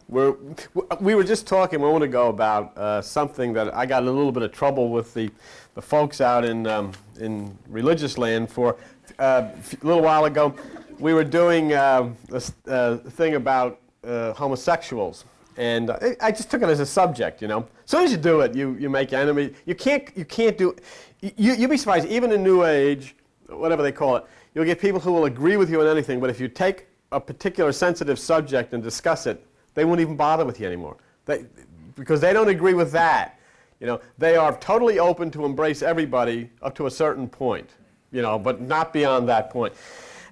We were just talking a moment ago about something that I got in a little bit of trouble with the folks out in religious land for a little while ago. We were doing this thing about homosexuals, and I just took it as a subject, you know. As soon as you do it, you make enemies. You can't do. You'd be surprised, even in New Age, whatever they call it, you'll get people who will agree with you on anything. But if you take a particular sensitive subject and discuss it, they won't even bother with you anymore, because they don't agree with that. You know, they are totally open to embrace everybody up to a certain point, you know, but not beyond that point.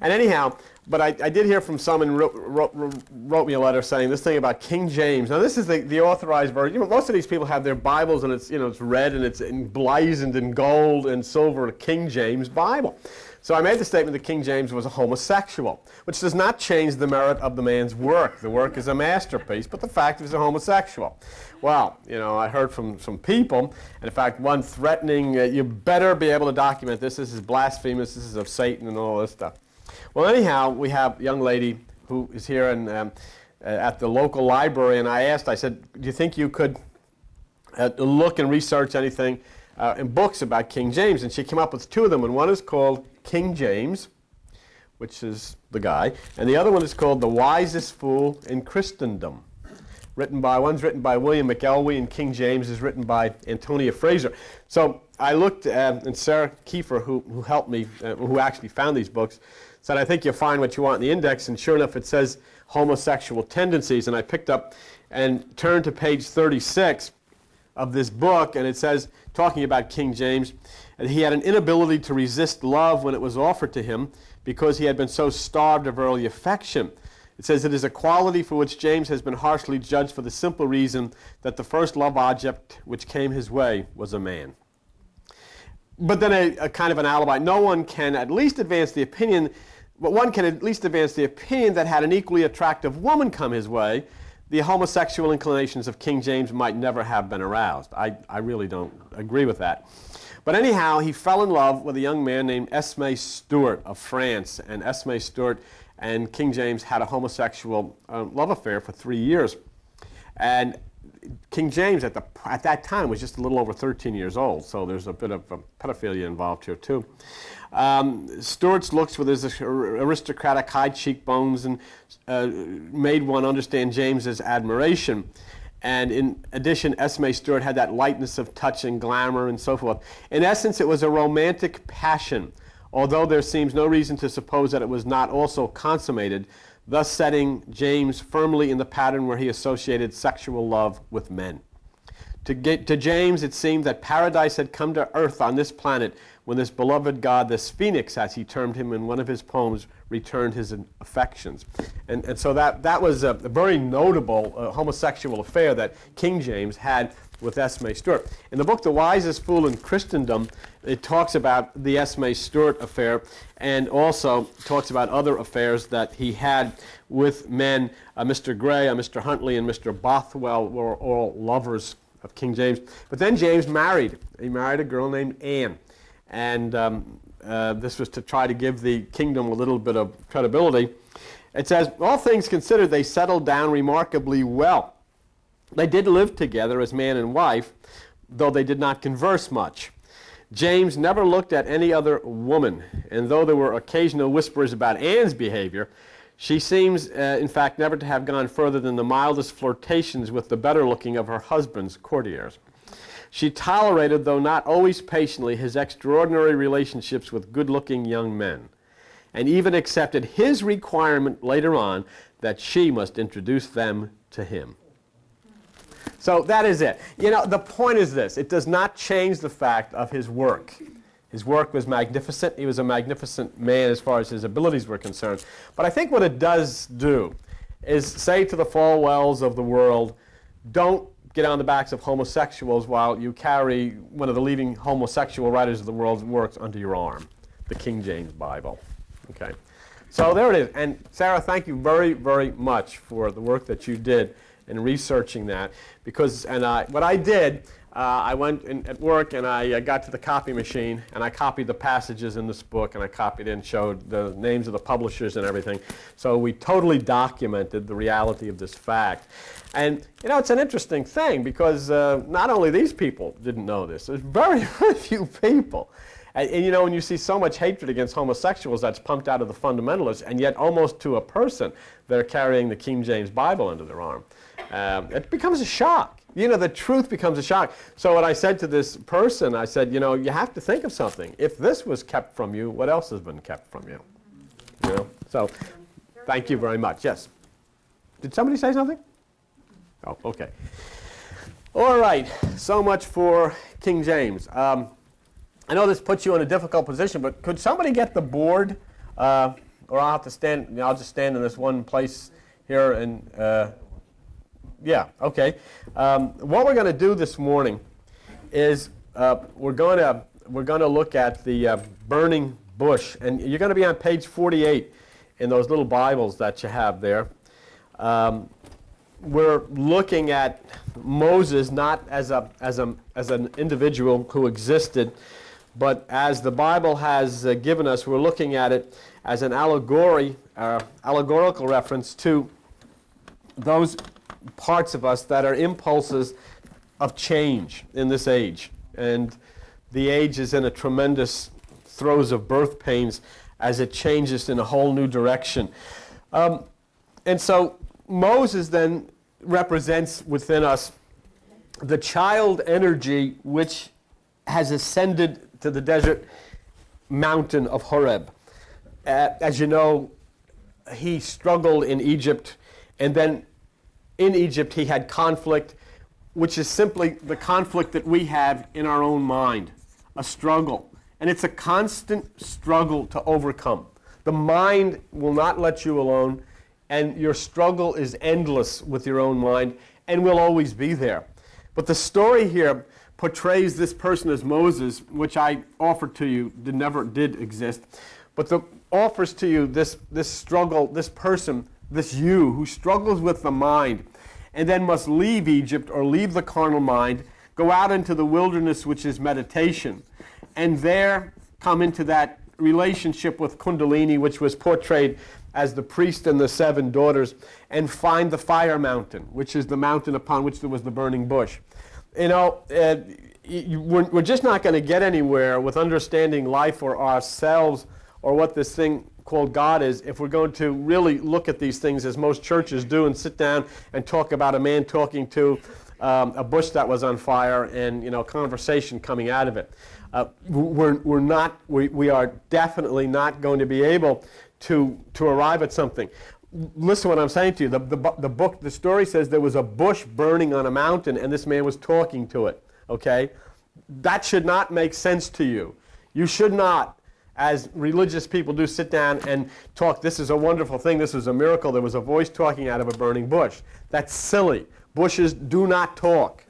And anyhow, but I did hear from someone wrote me a letter saying this thing about King James. Now this is the authorized version. You know, most of these people have their Bibles and it's, you know, it's red and it's emblazoned in gold and silver, King James Bible. So I made the statement that King James was a homosexual, which does not change the merit of the man's work. The work is a masterpiece, but the fact is a homosexual. Well, you know, I heard from some people, and in fact one threatening, you better be able to document this. This is blasphemous. This is of Satan and all this stuff. Well, anyhow, we have a young lady who is here at the local library, and I said, do you think you could look and research anything in books about King James? And she came up with two of them, and one is called King James, which is the guy, and the other one is called The Wisest Fool in Christendom. One's written by William McElwee, and King James is written by Antonia Fraser. So I looked, and Sarah Kiefer, who helped me, who actually found these books, said, I think you'll find what you want in the index, and sure enough it says homosexual tendencies, and I picked up and turned to page 36 of this book, and it says, talking about King James, and he had an inability to resist love when it was offered to him because he had been so starved of early affection. It says it is a quality for which James has been harshly judged for the simple reason that the first love object which came his way was a man. But then a kind of an alibi. No one can at least advance the opinion, but one can at least advance the opinion that had an equally attractive woman come his way, the homosexual inclinations of King James might never have been aroused. I really don't agree with that. But anyhow, he fell in love with a young man named Esme Stewart of France, and Esme Stewart and King James had a homosexual love affair for 3 years. And King James at that time was just a little over 13 years old, so there's a bit of pedophilia involved here too. Stewart's looks with his aristocratic high cheekbones and made one understand James's admiration. And in addition, Esme Stewart had that lightness of touch and glamour and so forth. In essence, it was a romantic passion, although there seems no reason to suppose that it was not also consummated, thus setting James firmly in the pattern where he associated sexual love with men. To James, it seemed that paradise had come to earth on this planet when this beloved god, this phoenix, as he termed him in one of his poems, returned his affections. And so that was a very notable homosexual affair that King James had with Esme Stewart. In the book The Wisest Fool in Christendom, it talks about the Esme Stewart affair and also talks about other affairs that he had with men. Mr. Gray, Mr. Huntley, and Mr. Bothwell were all lovers of King James. But then James married. He married a girl named Anne. And this was to try to give the kingdom a little bit of credibility. It says, all things considered, they settled down remarkably well. They did live together as man and wife, though they did not converse much. James never looked at any other woman, and though there were occasional whispers about Anne's behavior, she seems, in fact, never to have gone further than the mildest flirtations with the better-looking of her husband's courtiers. She tolerated, though not always patiently, his extraordinary relationships with good-looking young men, and even accepted his requirement later on that she must introduce them to him. So that is it. You know, the point is this. It does not change the fact of his work. His work was magnificent. He was a magnificent man as far as his abilities were concerned. But I think what it does do is say to the Falwells of the world, don't get on the backs of homosexuals while you carry one of the leading homosexual writers of the world's works under your arm, the King James Bible. Okay. So there it is. And Sarah, thank you very, very much for the work that you did in researching that. Because, what I did, I went at work and I got to the copy machine and I copied the passages in this book and I copied and showed the names of the publishers and everything. So we totally documented the reality of this fact. And you know, it's an interesting thing because not only these people didn't know this, there's very, very few people. And you know, when you see so much hatred against homosexuals that's pumped out of the fundamentalists, and yet almost to a person they're carrying the King James Bible under their arm, it becomes a shock. You know, the truth becomes a shock. So what I said to this person, I said, you know, you have to think of something. If this was kept from you, what else has been kept from you? You know? So, thank you very much. Yes. Did somebody say something? Oh, okay. All right. So much for King James. I know this puts you in a difficult position, but could somebody get the board? Or I'll have to stand. You know, I'll just stand in this one place here and. Yeah, okay. What we're going to do this morning is we're going to look at the burning bush, and you're going to be on page 48 in those little Bibles that you have there. We're looking at Moses not as an individual who existed, but as the Bible has given us. We're looking at it as an allegorical reference to those parts of us that are impulses of change in this age. And the age is in a tremendous throes of birth pains as it changes in a whole new direction. And so Moses then represents within us the child energy which has ascended to the desert mountain of Horeb. As you know, he struggled in Egypt, and then in Egypt, he had conflict, which is simply the conflict that we have in our own mind, a struggle. And it's a constant struggle to overcome. The mind will not let you alone, and your struggle is endless with your own mind and will always be there. But the story here portrays this person as Moses, which I offered to you, never did exist, but offers to you this struggle, this person, this you who struggles with the mind and then must leave Egypt or leave the carnal mind, go out into the wilderness, which is meditation, and there come into that relationship with Kundalini, which was portrayed as the priest and the 7 daughters, and find the fire mountain, which is the mountain upon which there was the burning bush. You know, we're just not going to get anywhere with understanding life or ourselves or what this thing called God is if we're going to really look at these things as most churches do and sit down and talk about a man talking to a bush that was on fire and, you know, conversation coming out of it. We are definitely not going to be able to arrive at something. Listen to what I'm saying to you. The story says there was a bush burning on a mountain and this man was talking to it, okay? That should not make sense to you. You should not, as religious people do, sit down and talk, this is a wonderful thing, this is a miracle, there was a voice talking out of a burning bush. That's silly. Bushes do not talk.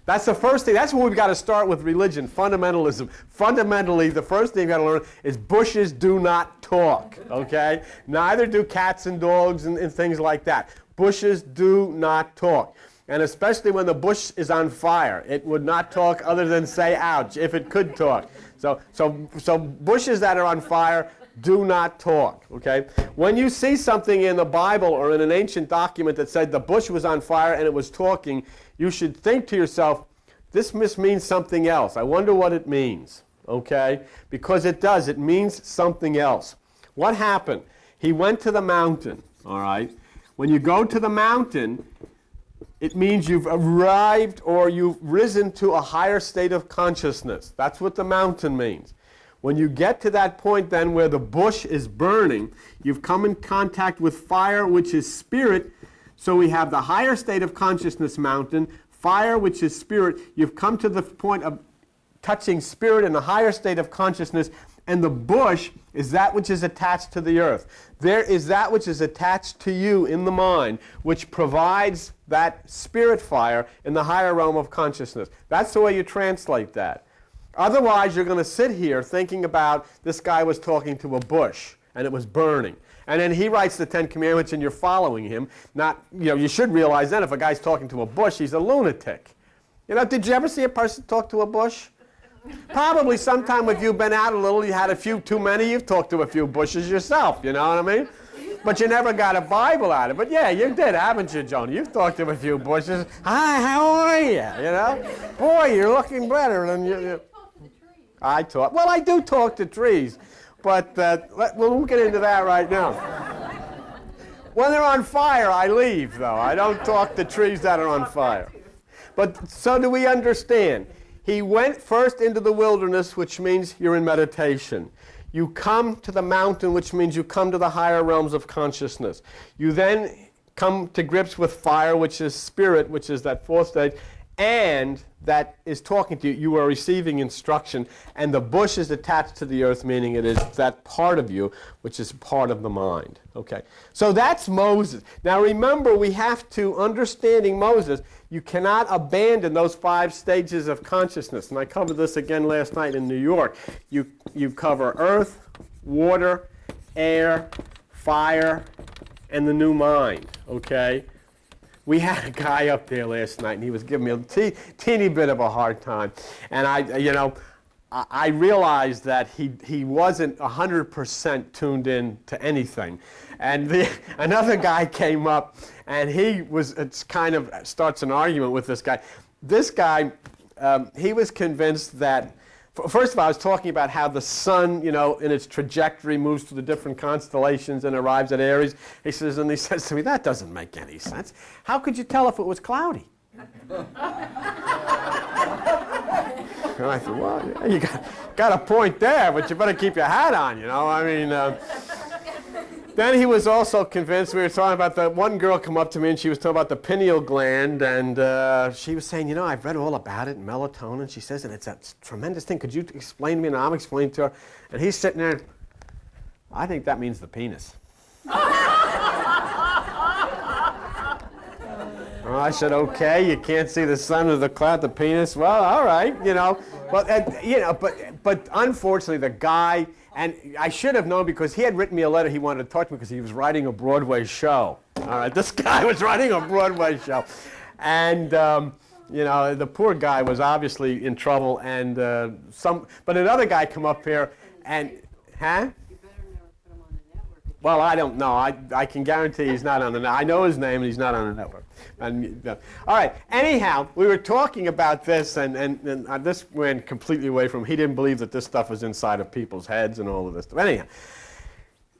That's the first thing. That's what we've got to start with religion, fundamentalism. Fundamentally, the first thing you've got to learn is bushes do not talk, okay? Neither do cats and dogs and things like that. Bushes do not talk. And especially when the bush is on fire, it would not talk other than say, ouch, if it could talk. So bushes that are on fire do not talk, okay? When you see something in the Bible or in an ancient document that said the bush was on fire and it was talking, you should think to yourself, this must mean something else. I wonder what it means, okay? Because it does. It means something else. What happened? He went to the mountain, all right? When you go to the mountain, it means you've arrived or you've risen to a higher state of consciousness. That's what the mountain means. When you get to that point then where the bush is burning, you've come in contact with fire, which is spirit. So we have the higher state of consciousness mountain, fire, which is spirit. You've come to the point of touching spirit in the higher state of consciousness, and the bush is that which is attached to the earth. There is that which is attached to you in the mind, which provides that spirit fire in the higher realm of consciousness. That's the way you translate that. Otherwise, you're going to sit here thinking about this guy was talking to a bush, and it was burning. And then he writes the 10 Commandments, and you're following him. Not, you know, you should realize then if a guy's talking to a bush, he's a lunatic. You know, did you ever see a person talk to a bush? Probably sometime if you've been out a little, you had a few too many, you've talked to a few bushes yourself, you know what I mean? But you never got a Bible out of it. But yeah, you did, haven't you, Joan? You've talked to a few bushes. Hi, how are you? You know? Boy, you're looking better than you. I talk. Well, I do talk to trees. But we'll get into that right now. When they're on fire, I leave, though. I don't talk to trees that are on fire. But so do we understand? He went first into the wilderness, which means you're in meditation. You come to the mountain, which means you come to the higher realms of consciousness. You then come to grips with fire, which is spirit, which is that fourth stage, and that is talking to you. You are receiving instruction, and the bush is attached to the earth, meaning it is that part of you, which is part of the mind. Okay, so that's Moses. Now remember, we have to, understanding Moses, you cannot abandon those 5 stages of consciousness. And I covered this again last night in New York. You cover earth, water, air, fire, and the new mind, okay? We had a guy up there last night, and he was giving me a teeny bit of a hard time. And I realized that he wasn't 100% tuned in to anything. And another guy came up, and it's kind of starts an argument with this guy. This guy, he was convinced that, first of all, I was talking about how the sun, you know, in its trajectory moves through the different constellations and arrives at Aries. He says to me, that doesn't make any sense. How could you tell if it was cloudy? And I thought, well, yeah, you got a point there, but you better keep your hat on, you know. I mean, then he was also convinced, we were talking about that one girl come up to me and she was talking about the pineal gland, and she was saying, you know, I've read all about it, melatonin, she says, and it's a tremendous thing. Could you explain to me? And I'm explaining to her. And he's sitting there, I think that means the penis. Well, I said, okay, you can't see the sun or the cloud, the penis. Well, all right, you know. But unfortunately, the guy, and I should have known because he had written me a letter he wanted to talk to me because he was writing a Broadway show. All right, this guy was writing a Broadway show. And, you know, the poor guy was obviously in trouble. And but another guy come up here and, huh? Well, I don't know. I can guarantee he's not on the network. I know his name, and he's not on the network. And, all right. Anyhow, we were talking about this, and this went completely away from him. He didn't believe that this stuff was inside of people's heads and all of this stuff. Anyhow,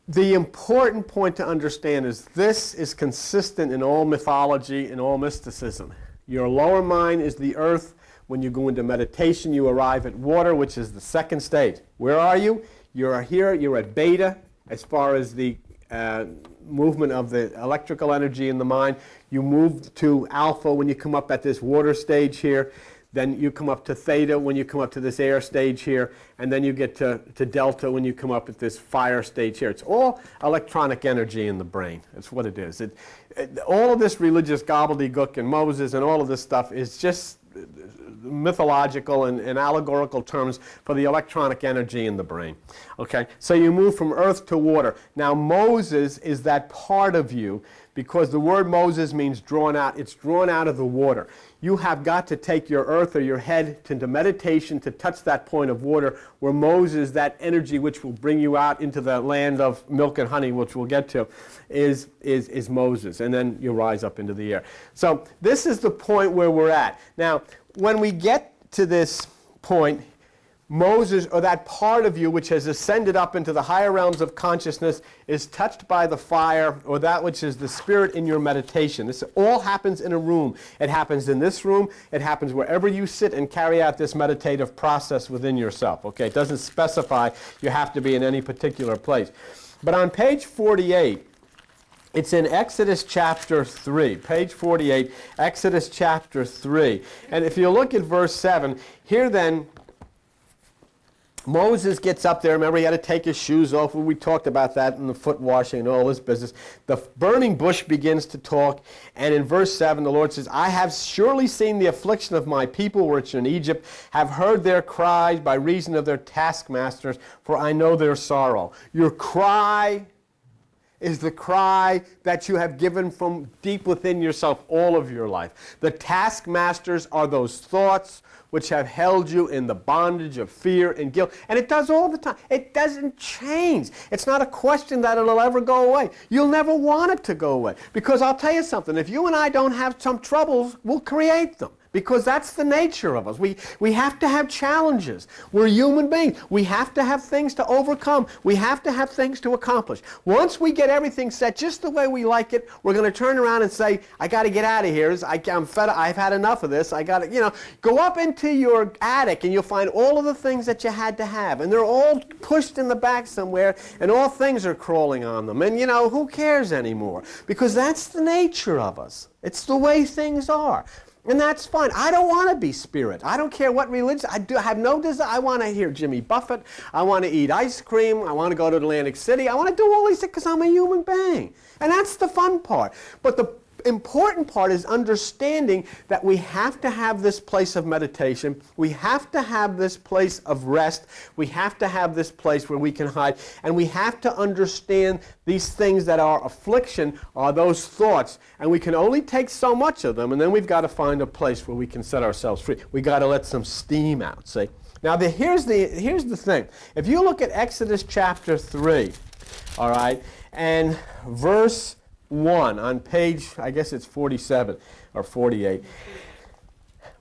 the important point to understand is this is consistent in all mythology and all mysticism. Your lower mind is the earth. When you go into meditation, you arrive at water, which is the second stage. Where are you? You're here. You're at beta. As far as the movement of the electrical energy in the mind, you move to alpha when you come up at this water stage here, then you come up to theta when you come up to this air stage here, and then you get to delta when you come up at this fire stage here. It's all electronic energy in the brain. That's what it is. All of this religious gobbledygook and Moses and all of this stuff is just mythological and allegorical terms for the electronic energy in the brain. Okay, so you move from earth to water. Now Moses is that part of you because the word Moses means drawn out. It's drawn out of the water. You have got to take your earth or your head into meditation to touch that point of water where Moses, that energy which will bring you out into the land of milk and honey, which we'll get to, is Moses. And then you rise up into the air. So this is the point where we're at. Now, when we get to this point, Moses, or that part of you which has ascended up into the higher realms of consciousness, is touched by the fire, or that which is the spirit in your meditation. This all happens in a room. It happens in this room. It happens wherever you sit and carry out this meditative process within yourself. Okay, it doesn't specify you have to be in any particular place. But on page 48, it's in Exodus chapter 3, page 48, Exodus chapter 3. And if you look at verse 7, here then, Moses gets up there. Remember, he had to take his shoes off. We talked about that in the foot washing and all this business. The burning bush begins to talk. And in verse 7, the Lord says, I have surely seen the affliction of my people which are in Egypt, have heard their cries by reason of their taskmasters, for I know their sorrow. Your cry is the cry that you have given from deep within yourself all of your life. The taskmasters are those thoughts which have held you in the bondage of fear and guilt. And it does all the time. It doesn't change. It's not a question that it'll ever go away. You'll never want it to go away. Because I'll tell you something, if you and I don't have some troubles, we'll create them. Because that's the nature of us. We have to have challenges. We're human beings. We have to have things to overcome. We have to have things to accomplish. Once we get everything set just the way we like it, we're going to turn around and say, I got to get out of here. I'm fed up. I've had enough of this. I got to, go up into your attic and you'll find all of the things that you had to have. And they're all pushed in the back somewhere and all things are crawling on them. And, who cares anymore? Because that's the nature of us. It's the way things are. And that's fine. I don't want to be spirit. I don't care what religion. I have no desire. I want to hear Jimmy Buffett. I want to eat ice cream. I want to go to Atlantic City. I want to do all these things because I'm a human being. And that's the fun part. But the important part is understanding that we have to have this place of meditation. We have to have this place of rest. We have to have this place where we can hide. And we have to understand these things that are affliction are those thoughts. And we can only take so much of them. And then we've got to find a place where we can set ourselves free. We've got to let some steam out, see? Now, here's the thing. If you look at Exodus chapter 3, all right, and verse 1 on page, I guess it's 47 or 48.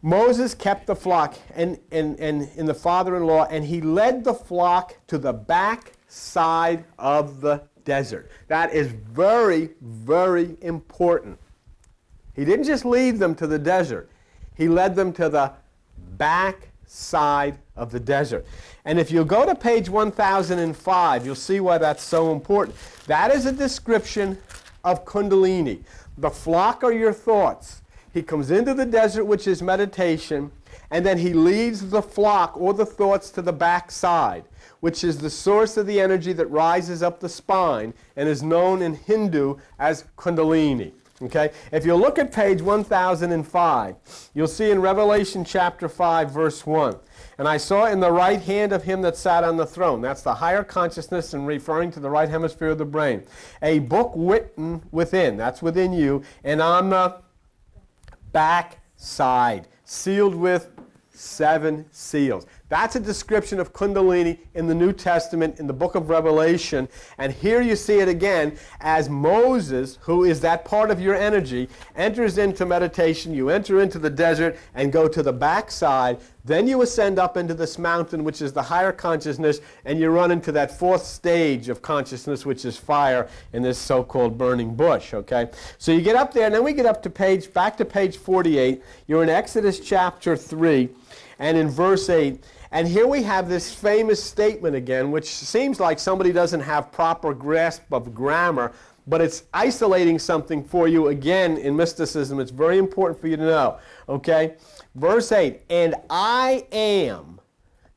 Moses kept the flock and in the father-in-law, and he led the flock to the back side of the desert. That is very, very important. He didn't just lead them to the desert. He led them to the back side of the desert. And if you go to page 1005, you'll see why that's so important. That is a description of Kundalini. The flock are your thoughts. He comes into the desert, which is meditation, and then he leads the flock or the thoughts to the backside, which is the source of the energy that rises up the spine and is known in Hindu as Kundalini. Okay? If you look at page 1005, you'll see in Revelation chapter 5, verse 1, and I saw in the right hand of him that sat on the throne, that's the higher consciousness and referring to the right hemisphere of the brain, a book written within, that's within you, and on the back side, sealed with 7 seals. That's a description of Kundalini in the New Testament, in the book of Revelation. And here you see it again as Moses, who is that part of your energy, enters into meditation. You enter into the desert and go to the backside. Then you ascend up into this mountain, which is the higher consciousness, and you run into that 4th stage of consciousness, which is fire in this so-called burning bush, okay? So you get up there, and then we get up to back to page 48. You're in Exodus chapter 3, and in verse 8, and here we have this famous statement again, which seems like somebody doesn't have proper grasp of grammar, but it's isolating something for you again in mysticism. It's very important for you to know, okay? Verse 8, and I am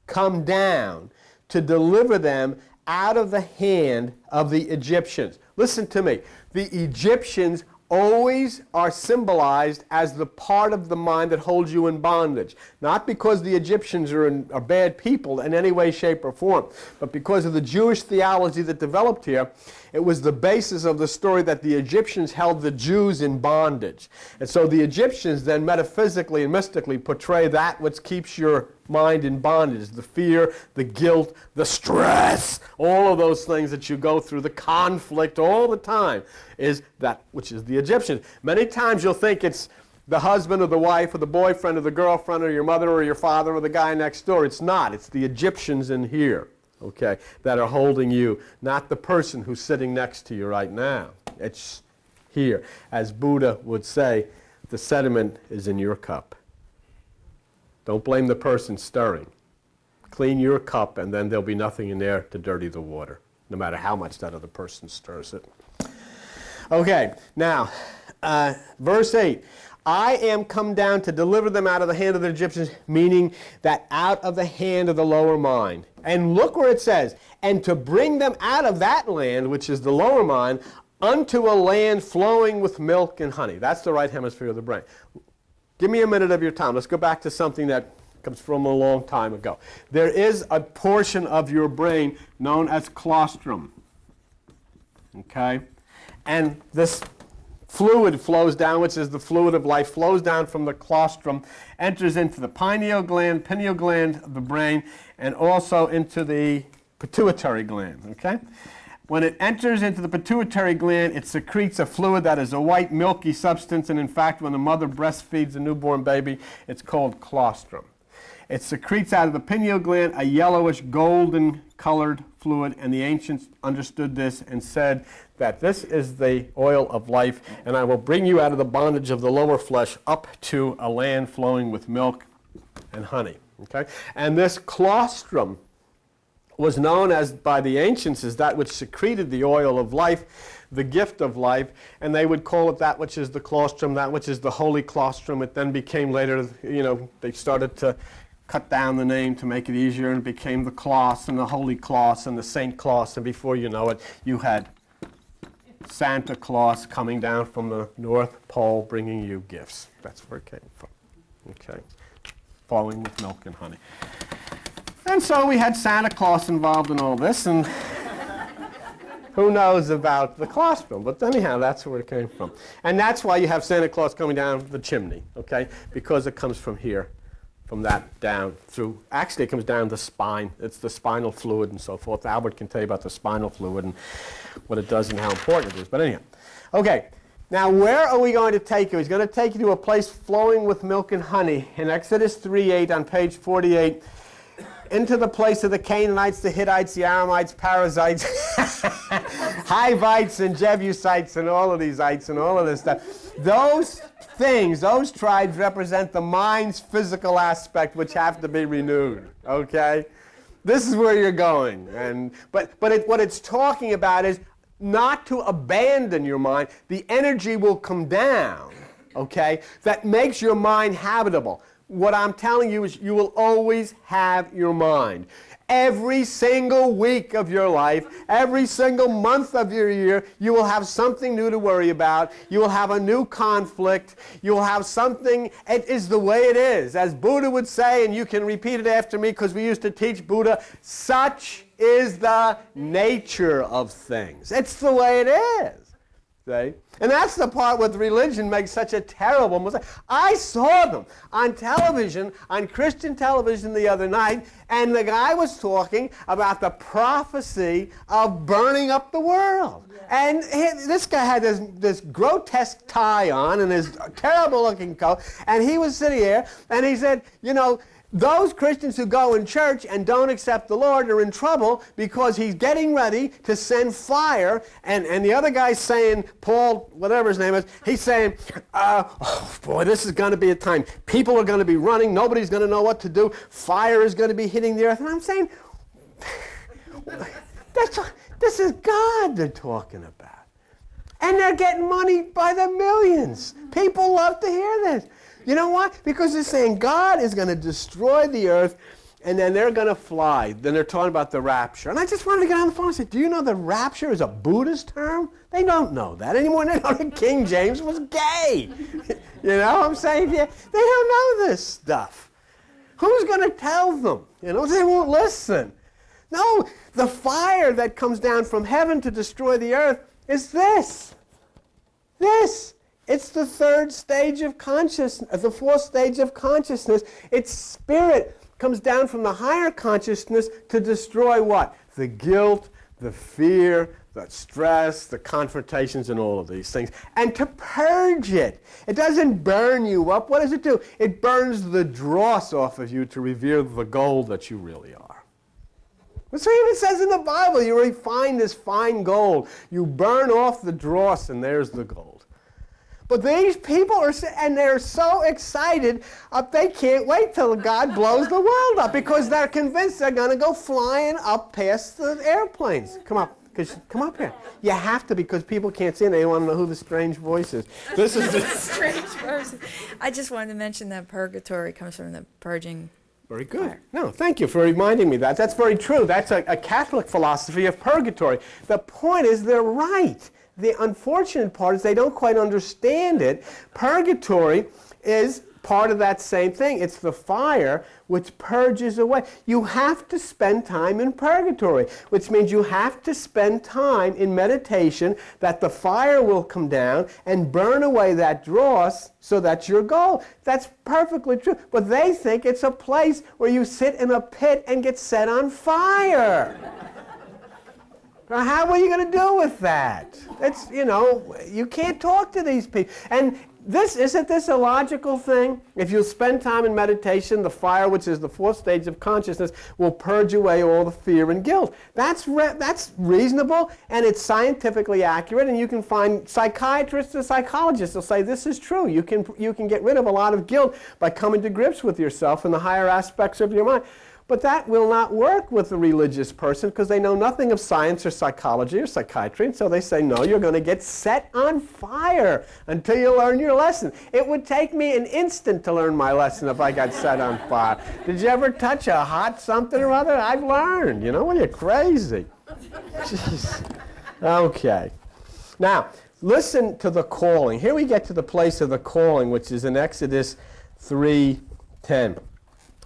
come down to deliver them out of the hand of the Egyptians. Listen to me. The Egyptians always are symbolized as the part of the mind that holds you in bondage. Not because the Egyptians are bad people in any way, shape, or form, but because of the Jewish theology that developed here. It was the basis of the story that the Egyptians held the Jews in bondage. And so the Egyptians then metaphysically and mystically portray that which keeps your mind in bondage, the fear, the guilt, the stress, all of those things that you go through, the conflict all the time is that which is the Egyptians. Many times you'll think it's the husband or the wife or the boyfriend or the girlfriend or your mother or your father or the guy next door. It's not. It's the Egyptians in here, okay, that are holding you, not the person who's sitting next to you right now. It's here. As Buddha would say, the sediment is in your cup. Don't blame the person stirring. Clean your cup, and then there'll be nothing in there to dirty the water, no matter how much that other person stirs it. Okay, now, verse 8. I am come down to deliver them out of the hand of the Egyptians, meaning that out of the hand of the lower mind. And look where it says, and to bring them out of that land, which is the lower mind, unto a land flowing with milk and honey. That's the right hemisphere of the brain. Give me a minute of your time. Let's go back to something that comes from a long time ago. There is a portion of your brain known as colostrum. okay? And this fluid flows down, which is the fluid of life, flows down from the claustrum, enters into the pineal gland of the brain, and also into the pituitary gland, okay? When it enters into the pituitary gland, it secretes a fluid that is a white, milky substance, and in fact, when the mother breastfeeds a newborn baby, it's called colostrum. It secretes out of the pineal gland a yellowish, golden-colored fluid, and the ancients understood this and said that this is the oil of life, and I will bring you out of the bondage of the lower flesh up to a land flowing with milk and honey. Okay? And this colostrum was known as by the ancients as that which secreted the oil of life, the gift of life, and they would call it that which is the colostrum, that which is the holy colostrum. It then became later, they started to cut down the name to make it easier, and it became the Claus and the Holy Claus and the Saint Claus, and before you know it, you had Santa Claus coming down from the North Pole bringing you gifts. That's where it came from. Okay, flowing with milk and honey. And so we had Santa Claus involved in all this, and who knows about the colostrum, but anyhow, that's where it came from. And that's why you have Santa Claus coming down the chimney, okay, because it comes from here. From that down through, actually it comes down the spine. It's the spinal fluid and so forth. Albert can tell you about the spinal fluid and what it does and how important it is. But anyhow, okay, now where are we going to take you? He's going to take you to a place flowing with milk and honey. In Exodus 3:8 on page 48, into the place of the Canaanites, the Hittites, the Aramites, Perizzites, Hivites and Jebusites and all of these ites and all of this stuff. Those things, those tribes represent the mind's physical aspect which have to be renewed, okay? This is where you're going. But what it's talking about is not to abandon your mind. The energy will come down, okay, that makes your mind habitable. What I'm telling you is you will always have your mind. Every single week of your life, every single month of your year, you will have something new to worry about. You will have a new conflict. You will have something. It is the way it is. As Buddha would say, and you can repeat it after me because we used to teach Buddha, such is the nature of things. It's the way it is. See? And that's the part where religion makes such a terrible mistake. I saw them on television, on Christian television the other night, and the guy was talking about the prophecy of burning up the world. Yeah. And this guy had this grotesque tie on and his terrible-looking coat, and he was sitting here, and he said, those Christians who go in church and don't accept the Lord are in trouble because he's getting ready to send fire. And the other guy's saying, Paul, whatever his name is, he's saying, oh boy, this is going to be a time. People are going to be running. Nobody's going to know what to do. Fire is going to be hitting the earth. And I'm saying, this is God they're talking about. And they're getting money by the millions. People love to hear this. You know why? Because they're saying God is going to destroy the earth, and then they're going to fly. Then they're talking about the rapture. And I just wanted to get on the phone and say, do you know the rapture is a Buddhist term? They don't know that anymore. They know that King James was gay. You know what I'm saying? They don't know this stuff. Who's going to tell them? They won't listen. No, the fire that comes down from heaven to destroy the earth is this. This. It's the third stage of consciousness, the fourth stage of consciousness. Its spirit comes down from the higher consciousness to destroy what? The guilt, the fear, the stress, the confrontations, and all of these things. And to purge it. It doesn't burn you up. What does it do? It burns the dross off of you to reveal the gold that you really are. That's what it says in the Bible. You refine this fine gold. You burn off the dross, and there's the gold. But these people they're so excited, they can't wait till God blows the world up because they're convinced they're going to go flying up past the airplanes. Come up here. You have to because people can't see and they want to know who the strange voice is. This is the strange person. I just wanted to mention that purgatory comes from the purging. Very good. Fire. No, thank you for reminding me that. That's very true. That's a Catholic philosophy of purgatory. The point is they're right. the unfortunate part is they don't quite understand it. Purgatory is part of that same thing. It's the fire which purges away. You have to spend time in purgatory, which means you have to spend time in meditation that the fire will come down and burn away that dross, so that's your goal. That's perfectly true. But they think it's a place where you sit in a pit and get set on fire. Now, how are you going to do with that? It's, you can't talk to these people. And isn't this a logical thing? If you spend time in meditation, the fire, which is the fourth stage of consciousness, will purge away all the fear and guilt. That's reasonable, and it's scientifically accurate, and you can find psychiatrists and psychologists will say this is true. You can get rid of a lot of guilt by coming to grips with yourself and the higher aspects of your mind. But that will not work with a religious person because they know nothing of science or psychology or psychiatry, and so they say, no, you're going to get set on fire until you learn your lesson. It would take me an instant to learn my lesson if I got set on fire. Did you ever touch a hot something or other? I've learned. What are you, crazy? Jeez. Okay. Now, listen to the calling. Here we get to the place of the calling, which is in Exodus 3:10.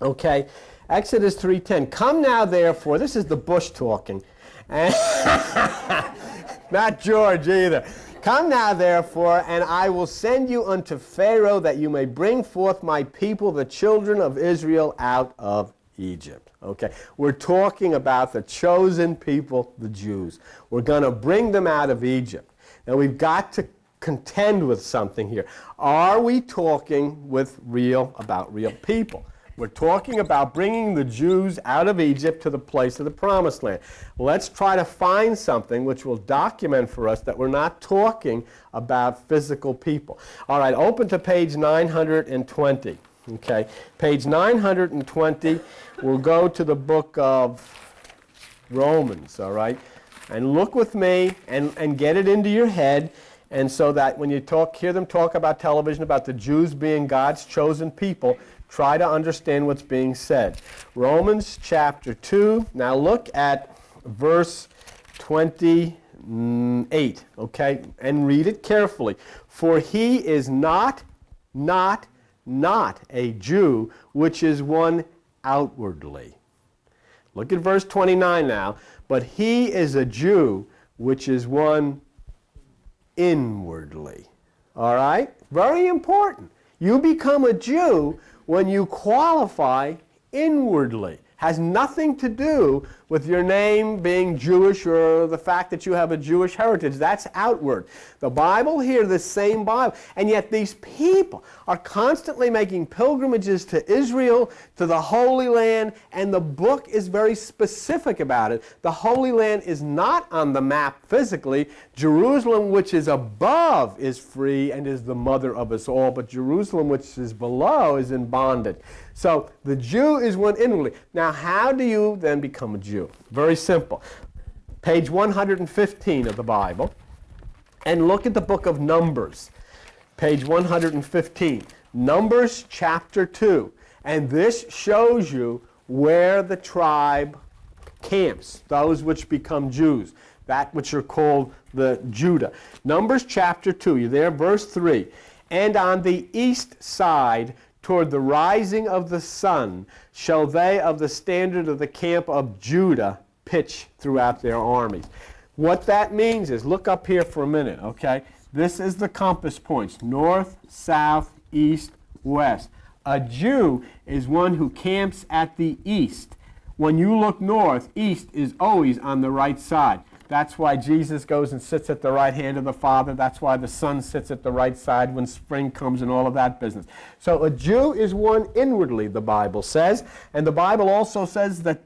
Okay? Exodus 3:10. Come now, therefore, this is the bush talking. Not George either. Come now, therefore, and I will send you unto Pharaoh that you may bring forth my people, the children of Israel, out of Egypt. Okay, we're talking about the chosen people, the Jews. We're going to bring them out of Egypt. Now, we've got to contend with something here. Are we talking about real people? We're talking about bringing the Jews out of Egypt to the place of the Promised Land. Let's try to find something which will document for us that we're not talking about physical people. All right, open to page 920. Okay, page 920, we'll go to the book of Romans, all right? And look with me and get it into your head, and so that when you hear them talk about television about the Jews being God's chosen people, try to understand what's being said. Romans chapter 2. Now look at verse 28, okay? And read it carefully. For he is not a Jew, which is one outwardly. Look at verse 29 now. But he is a Jew, which is one inwardly. All right? Very important. You become a Jew when you qualify inwardly. Has nothing to do with your name being Jewish or the fact that you have a Jewish heritage. That's outward. The Bible here, the same Bible, and yet these people are constantly making pilgrimages to Israel, to the Holy Land, and the book is very specific about it. The Holy Land is not on the map physically. Jerusalem, which is above, is free and is the mother of us all, but Jerusalem, which is below, is in bondage. So the Jew is one inwardly. Now, how do you then become a Jew? Very simple. Page 115 of the Bible. And look at the book of Numbers. Page 115. Numbers chapter 2. And this shows you where the tribe camps, those which become Jews, that which are called the Judah. Numbers chapter 2. You there? Verse 3. And on the east side, toward the rising of the sun, shall they of the standard of the camp of Judah pitch throughout their armies. What that means is, look up here for a minute, okay? This is the compass points, north, south, east, west. A Jew is one who camps at the east. When you look north, east is always on the right side. That's why Jesus goes and sits at the right hand of the Father. That's why the Son sits at the right side when spring comes and all of that business. So a Jew is one inwardly, the Bible says. And the Bible also says that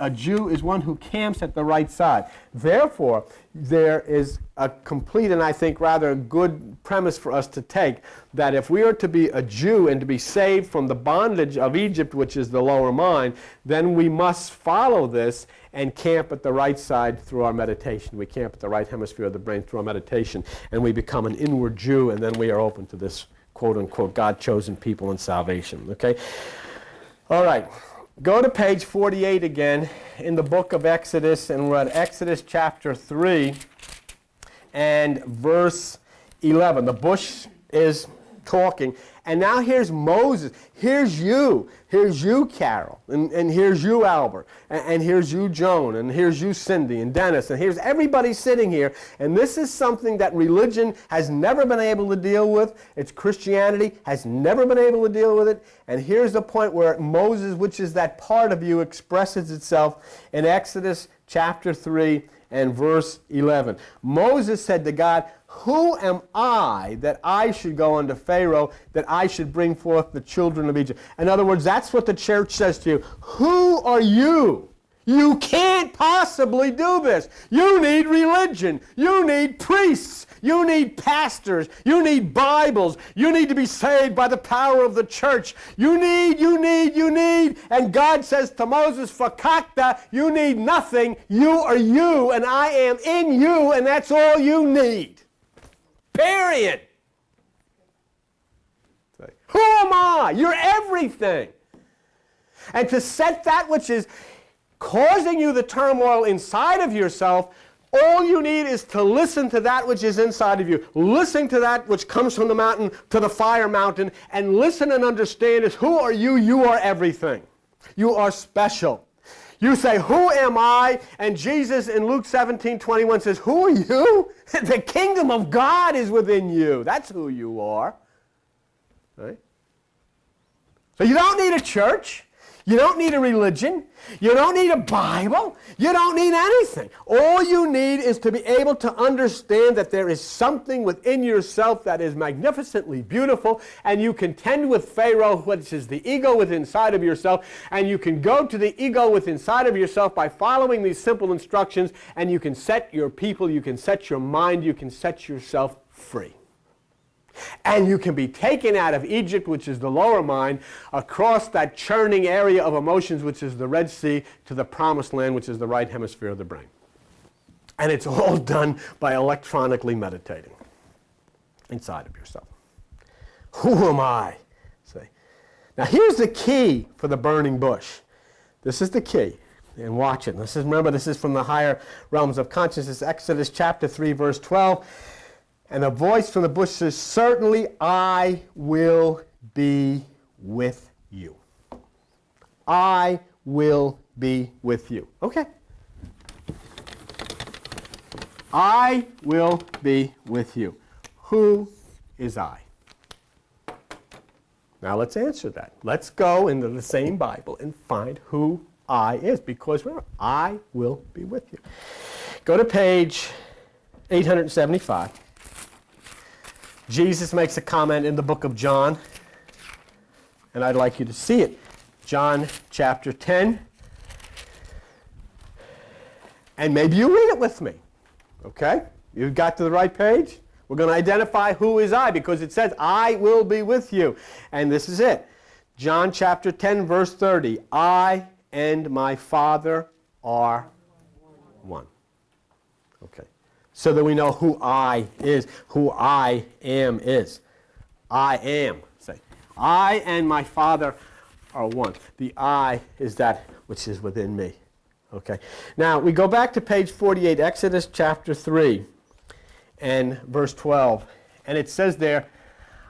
a Jew is one who camps at the right side. Therefore, there is a complete and I think rather good premise for us to take that if we are to be a Jew and to be saved from the bondage of Egypt, which is the lower mind, then we must follow this and camp at the right side through our meditation. We camp at the right hemisphere of the brain through our meditation, and we become an inward Jew, and then we are open to this quote-unquote God-chosen people and salvation. Okay? All right. Go to page 48 again in the book of Exodus, and we're at Exodus chapter 3. and verse 11. The bush is talking. And now here's Moses. Here's you. Here's you, Carol. And here's you, Albert. And here's you, Joan. And here's you, Cindy and Dennis. And here's everybody sitting here. And this is something that religion has never been able to deal with. It's Christianity has never been able to deal with it. And here's the point where Moses, which is that part of you, expresses itself in Exodus chapter 3 and verse 11. Moses said to God, "Who am I that I should go unto Pharaoh, that I should bring forth the children of Egypt?" In other words, that's what the church says to you. Who are you? You can't possibly do this. You need religion. You need priests. You need pastors. You need Bibles. You need to be saved by the power of the church. You need. And God says to Moses, "Fakakta, you need nothing. You are you, and I am in you, and that's all you need." Period. Who am I? You're everything. And to set that which is causing you the turmoil inside of yourself, all you need is to listen to that which is inside of you. Listen to that which comes from the mountain to the fire mountain, and listen and understand is, who are you? You are everything. You are special. You say, "Who am I?" And Jesus in Luke 17:21 says, "Who are you?" The kingdom of God is within you. That's who you are. Right? So you don't need a church. You don't need a religion. You don't need a Bible. You don't need anything. All you need is to be able to understand that there is something within yourself that is magnificently beautiful, and you contend with Pharaoh, which is the ego within inside of yourself, and you can go to the ego within inside of yourself by following these simple instructions, and you can set your people, you can set your mind, you can set yourself free. And you can be taken out of Egypt, which is the lower mind, across that churning area of emotions, which is the Red Sea, to the promised land, which is the right hemisphere of the brain. And it's all done by electronically meditating inside of yourself. Who am I? Say. Now here's the key for the burning bush. This is the key. And watch it. Remember, this is from the higher realms of consciousness. Exodus chapter 3, verse 12. And a voice from the bush says, "Certainly I will be with you." I will be with you. Okay. I will be with you. Who is I? Now let's answer that. Let's go into the same Bible and find who I is, because remember, I will be with you. Go to page 875. Jesus makes a comment in the book of John, and I'd like you to see it. John chapter 10. And maybe you read it with me. Okay? You got to the right page? We're going to identify who is I, because it says, "I will be with you." And this is it. John chapter 10, verse 30. I and my Father are one. Okay. So that we know who I is, who I am is. I am. Say, I and my Father are one. The I is that which is within me. Okay. Now, we go back to page 48, Exodus chapter 3 and verse 12. And it says there,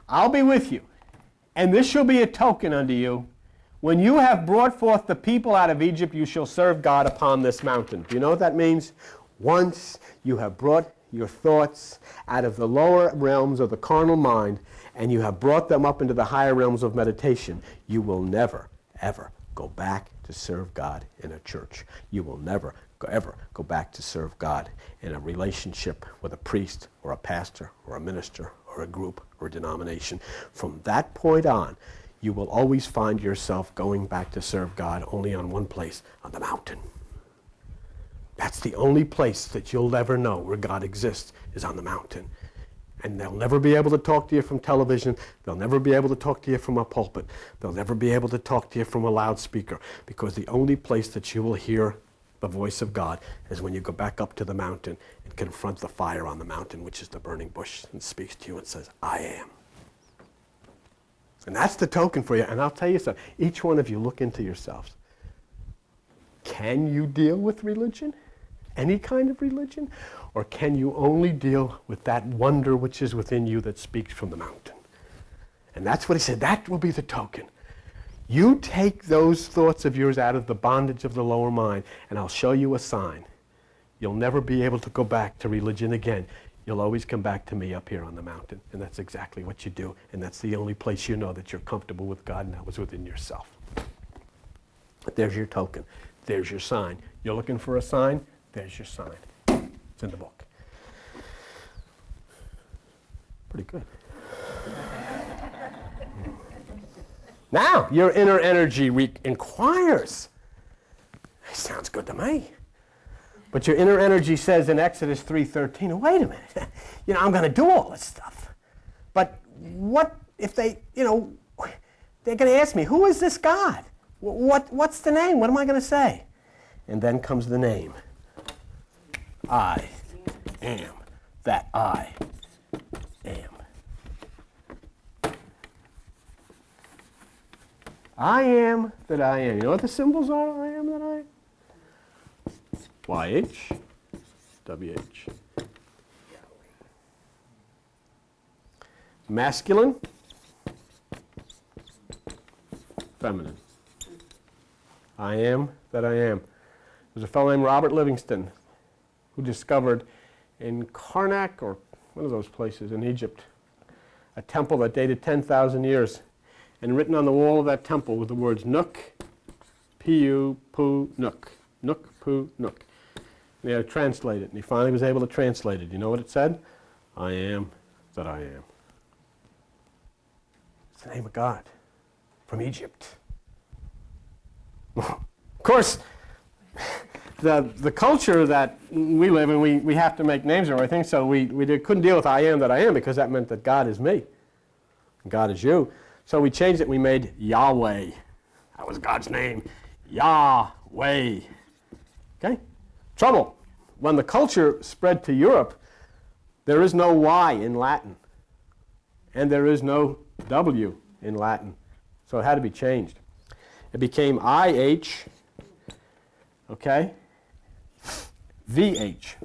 "I'll be with you, and this shall be a token unto you. When you have brought forth the people out of Egypt, you shall serve God upon this mountain." Do you know what that means? Once you have brought your thoughts out of the lower realms of the carnal mind and you have brought them up into the higher realms of meditation, you will never, ever go back to serve God in a church. You will never, ever go back to serve God in a relationship with a priest or a pastor or a minister or a group or a denomination. From that point on, you will always find yourself going back to serve God only on one place, on the mountain. That's the only place that you'll ever know where God exists, is on the mountain. And they'll never be able to talk to you from television. They'll never be able to talk to you from a pulpit. They'll never be able to talk to you from a loudspeaker, because the only place that you will hear the voice of God is when you go back up to the mountain and confront the fire on the mountain, which is the burning bush, and speaks to you and says, "I am." And that's the token for you. And I'll tell you something. Each one of you, look into yourselves. Can you deal with religion? any kind of religion? Or can you only deal with that wonder which is within you that speaks from the mountain? And that's what he said. That will be the token. You take those thoughts of yours out of the bondage of the lower mind, and I'll show you a sign. You'll never be able to go back to religion again. You'll always come back to me up here on the mountain. And that's exactly what you do. And that's the only place you know that you're comfortable with God, and that was within yourself. But there's your token. There's your sign. You're looking for a sign? There's your sign. It's in the book. Pretty good. Now, your inner energy inquires. That sounds good to me. But your inner energy says in Exodus 3:13, wait a minute, I'm going to do all this stuff. But what if they, they're going to ask me, who is this God? What's the name? What am I going to say? And then comes the name. I am that I am. I am that I am. You know what the symbols are? I am that I am. YH, WH. Masculine, feminine. I am that I am. There's a fellow named Robert Livingston who discovered in Karnak, or one of those places in Egypt, a temple that dated 10,000 years. And written on the wall of that temple were the words Nook, Pu, Pu, Nook. Nook, Pu, Nook. And he had to translate it, and he finally was able to translate it. You know what it said? I am that I am. It's the name of God from Egypt. Of course, the culture that we live in, we have to make names and everything, so we couldn't deal with I am that I am, because that meant that God is me, and God is you. So we changed it. We made Yahweh. That was God's name. Yahweh. Okay? Trouble. When the culture spread to Europe, there is no Y in Latin. And there is no W in Latin. So it had to be changed. It became IH, okay, VH.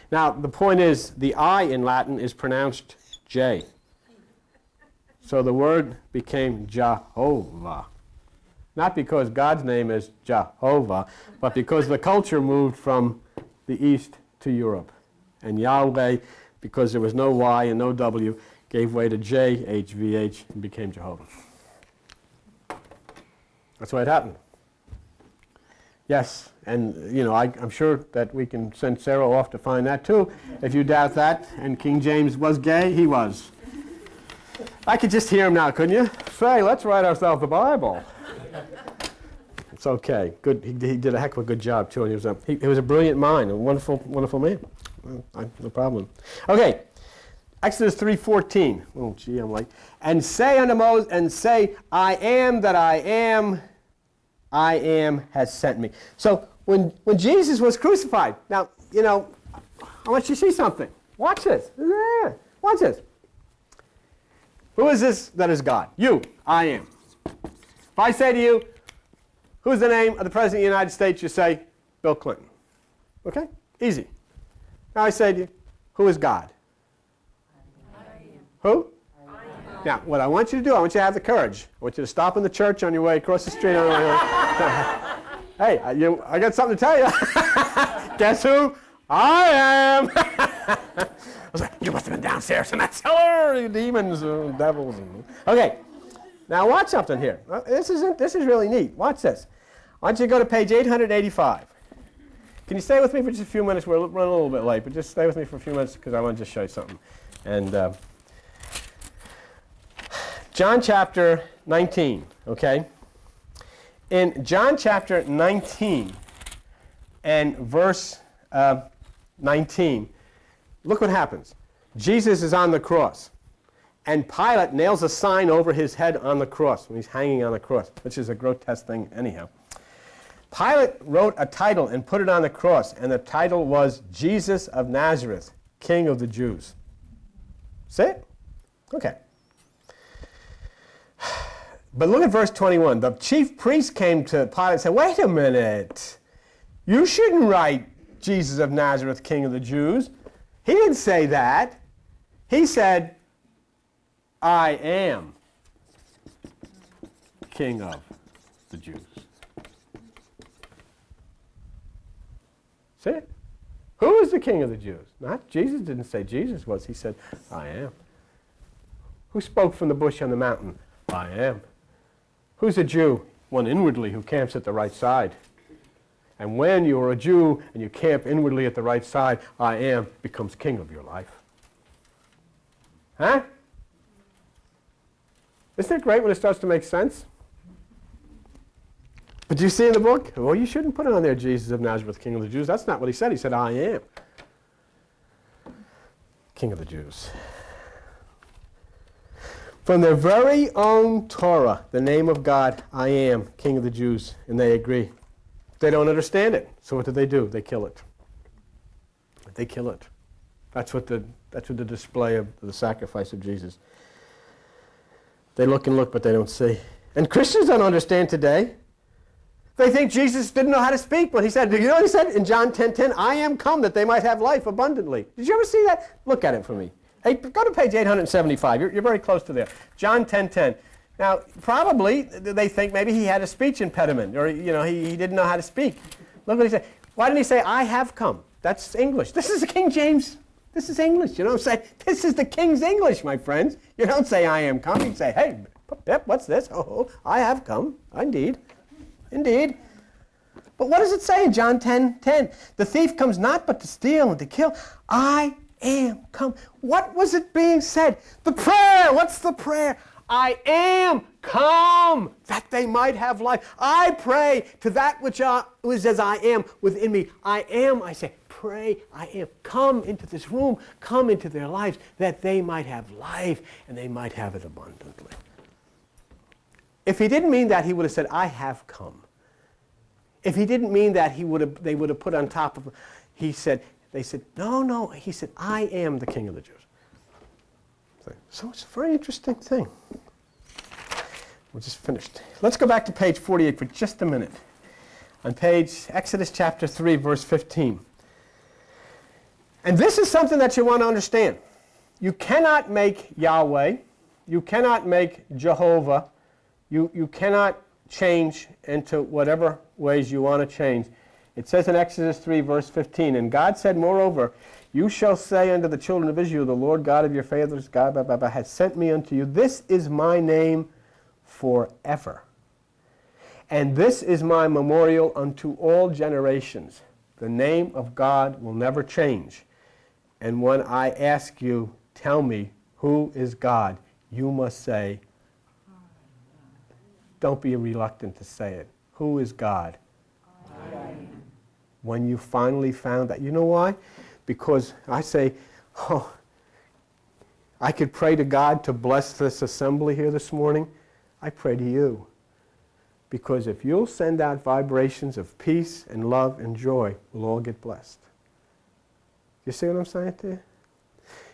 Now, the point is, the I in Latin is pronounced J. So the word became Jehovah. Not because God's name is Jehovah, but because the culture moved from the East to Europe. And Yahweh, because there was no Y and no W, gave way to JHVH and became Jehovah. That's why it happened. Yes, and I'm sure that we can send Sarah off to find that too. If you doubt that, and King James was gay, he was. I could just hear him now, couldn't you? Say, let's write ourselves the Bible. It's okay. Good. He did a heck of a good job too, and he was a brilliant mind, a wonderful, wonderful man. No problem. Okay, Exodus 3:14. Oh, gee, I'm like, and say unto Moses, and say, I am that I am has sent me. So when Jesus was crucified, now I want you to see something. Watch this. Yeah. Watch this. Who is this that is God? You. I am. If I say to you, who's the name of the President of the United States? You say, Bill Clinton. Okay? Easy. Now I say to you, who is God? I am. Who? I am. Now, what I want you to do, I want you to have the courage. I want you to stop in the church on your way across the street. Hey, I got something to tell you. Guess who? I am. I was like, you must have been downstairs in that cellar, you demons, devils. Okay, now watch something here. This is really neat. Watch this. I want you to go to page 885. Can you stay with me for just a few minutes? We're running a little bit late, but just stay with me for a few minutes because I want to just show you something. And John chapter 19, okay? In John chapter 19 and verse 19, look what happens. Jesus is on the cross, and Pilate nails a sign over his head on the cross when he's hanging on the cross, which is a grotesque thing anyhow. Pilate wrote a title and put it on the cross, and the title was Jesus of Nazareth, King of the Jews. See it? Okay. But look at verse 21. The chief priest came to Pilate and said, wait a minute. You shouldn't write Jesus of Nazareth, King of the Jews. He didn't say that. He said, I am King of the Jews. See it? Who is the King of the Jews? Not Jesus didn't say Jesus was. He said, I am. Who spoke from the bush on the mountain? I am. Who's a Jew? One inwardly who camps at the right side. And when you are a Jew and you camp inwardly at the right side, I am becomes king of your life. Huh? Isn't it great when it starts to make sense? But do you see in the book? Well, you shouldn't put it on there, Jesus of Nazareth, King of the Jews. That's not what he said. He said, I am King of the Jews. From their very own Torah, the name of God, I am King of the Jews, and they agree. They don't understand it. So what do? They kill it. They kill it. That's what the display of the sacrifice of Jesus. They look and look, but they don't see. And Christians don't understand today. They think Jesus didn't know how to speak when he said, you know what he said in John 10:10? I am come that they might have life abundantly. Did you ever see that? Look at it for me. Hey, go to page 875. You're very close to there. John 10:10. Now, probably they think maybe he had a speech impediment, or he didn't know how to speak. Look what he said. Why didn't he say, I have come? That's English. This is the King James. This is English. You know what I'm saying? This is the King's English, my friends. You don't say, I am come. You say, hey, Pip, what's this? Oh, I have come. Indeed. Indeed. But what does it say in John 10:10? The thief comes not but to steal and to kill. I am come. What was it being said? The prayer. What's the prayer? I am come that they might have life. I pray to that which is as I am within me. I am, I say, pray, I am. Come into this room, come into their lives that they might have life and they might have it abundantly. If he didn't mean that, he would have said, I have come. If he didn't mean that, they would have put on top of, they said, no, he said, I am the King of the Jews. So it's a very interesting thing. We're just finished. Let's go back to page 48 for just a minute. On page Exodus chapter 3, verse 15. And this is something that you want to understand. You cannot make Yahweh, you cannot make Jehovah, you cannot change into whatever ways you want to change. It says in Exodus 3, verse 15, and God said, moreover, you shall say unto the children of Israel, the Lord God of your fathers, God, has sent me unto you. This is my name forever. And this is my memorial unto all generations. The name of God will never change. And when I ask you, tell me, who is God? You must say, don't be reluctant to say it. Who is God? When you finally found that. You know why? Because I say, I could pray to God to bless this assembly here this morning. I pray to you. Because if you'll send out vibrations of peace and love and joy, we'll all get blessed. You see what I'm saying to you?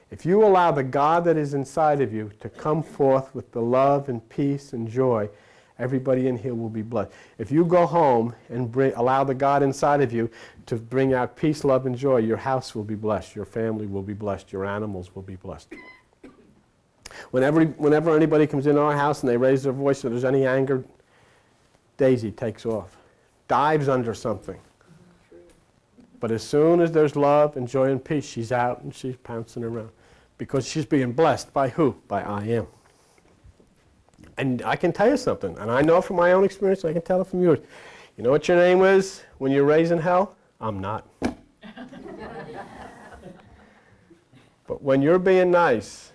If you allow the God that is inside of you to come forth with the love and peace and joy, everybody in here will be blessed. If you go home and allow the God inside of you to bring out peace, love, and joy, your house will be blessed, your family will be blessed, your animals will be blessed. Whenever anybody comes into our house and they raise their voice or there's any anger, Daisy takes off, dives under something. But as soon as there's love and joy and peace, she's out and she's pouncing around. Because she's being blessed by who? By I am. And I can tell you something, and I know from my own experience, I can tell it from yours. You know what your name is when you're raised in hell? I'm not. But when you're being nice,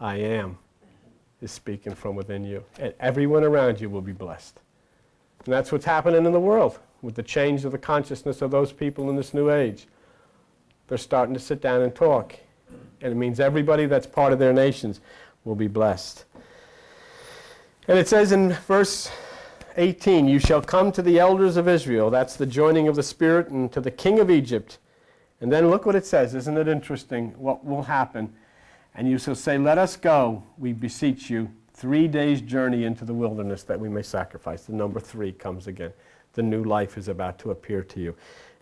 I am is speaking from within you. And everyone around you will be blessed. And that's what's happening in the world with the change of the consciousness of those people in this new age. They're starting to sit down and talk. And it means everybody that's part of their nations will be blessed. And it says in verse 18, you shall come to the elders of Israel. That's the joining of the Spirit, and to the king of Egypt. And then look what it says. Isn't it interesting what will happen? And you shall say, let us go, we beseech you, 3 days' journey into the wilderness that we may sacrifice. The number 3 comes again. the new life is about to appear to you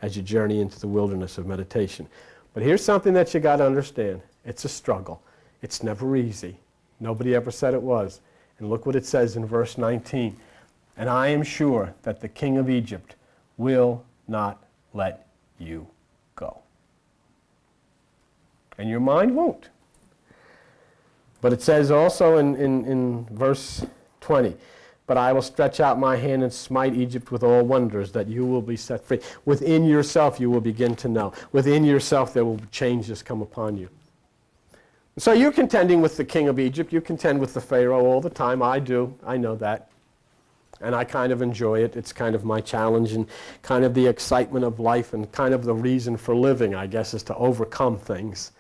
as you journey into the wilderness of meditation. But here's something that you got to understand. It's a struggle. It's never easy. Nobody ever said it was. And look what it says in verse 19. And I am sure that the king of Egypt will not let you go. And your mind won't. But it says also in verse 20, but I will stretch out my hand and smite Egypt with all wonders, that you will be set free. Within yourself you will begin to know. Within yourself there will be changes come upon you. So you're contending with the king of Egypt. You contend with the Pharaoh all the time. I do. I know that. And I kind of enjoy it. It's kind of my challenge and kind of the excitement of life and kind of the reason for living, I guess, is to overcome things.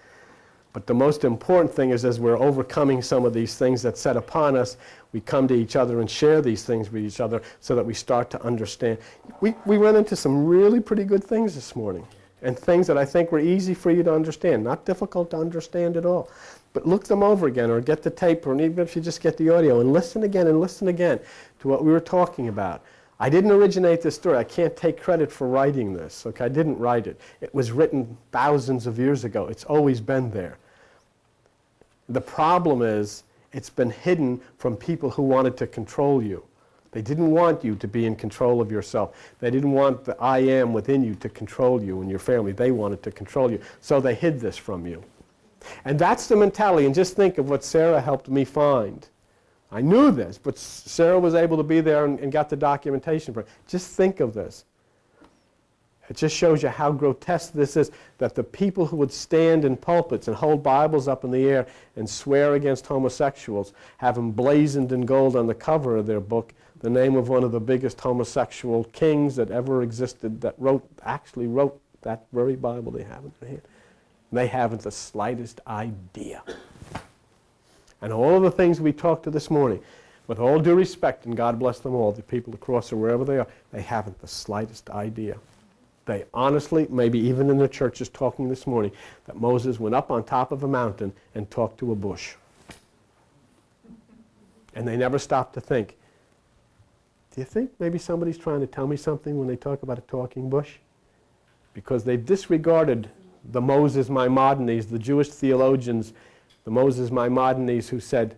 But the most important thing is as we're overcoming some of these things that set upon us, we come to each other and share these things with each other so that we start to understand. We run into some really pretty good things this morning, and things that I think were easy for you to understand, not difficult to understand at all. But look them over again, or get the tape, or even if you just get the audio, and listen again to what we were talking about. I didn't originate this story. I can't take credit for writing this. Okay, I didn't write it. It was written thousands of years ago. It's always been there. The problem is it's been hidden from people who wanted to control you. They didn't want you to be in control of yourself. They didn't want the I am within you to control you and your family. They wanted to control you. So they hid this from you. And that's the mentality. And just think of what Sarah helped me find. I knew this, but Sarah was able to be there and got the documentation for it. Just think of this. It just shows you how grotesque this is, that the people who would stand in pulpits and hold Bibles up in the air and swear against homosexuals have emblazoned in gold on the cover of their book the name of one of the biggest homosexual kings that ever existed, that actually wrote that very Bible they have in their hand. They haven't the slightest idea. And all of the things we talked to this morning, with all due respect, and God bless them all, the people across or wherever they are, they haven't the slightest idea. They honestly, maybe even in the churches talking this morning, that Moses went up on top of a mountain and talked to a bush. And they never stopped to think, do you think maybe somebody's trying to tell me something when they talk about a talking bush? Because they've disregarded the Moses Maimonides, the Jewish theologians, the Moses Maimonides, who said,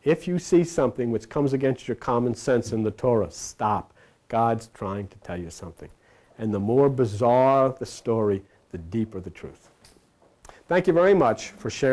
if you see something which comes against your common sense in the Torah, stop. God's trying to tell you something. And the more bizarre the story, the deeper the truth. Thank you very much for sharing.